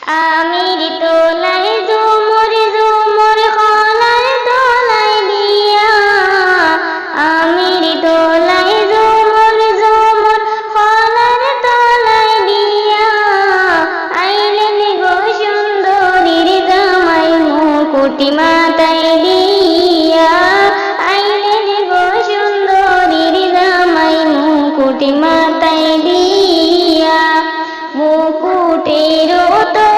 আমির তোলায় ঝুমুর ঝুমুর খোলায় তোলায় দিয়া, আমির তোলায় ঝুমুর ঝুমুর খোলার তোলায় দিয়া, আইলেন গো সুন্দরীর জামাই মুকুটি মাথায় দিয়া, আইলেন গো সুন্দরীর জামাই মুকুটি মাথায় দিয়া, মুকুটের তো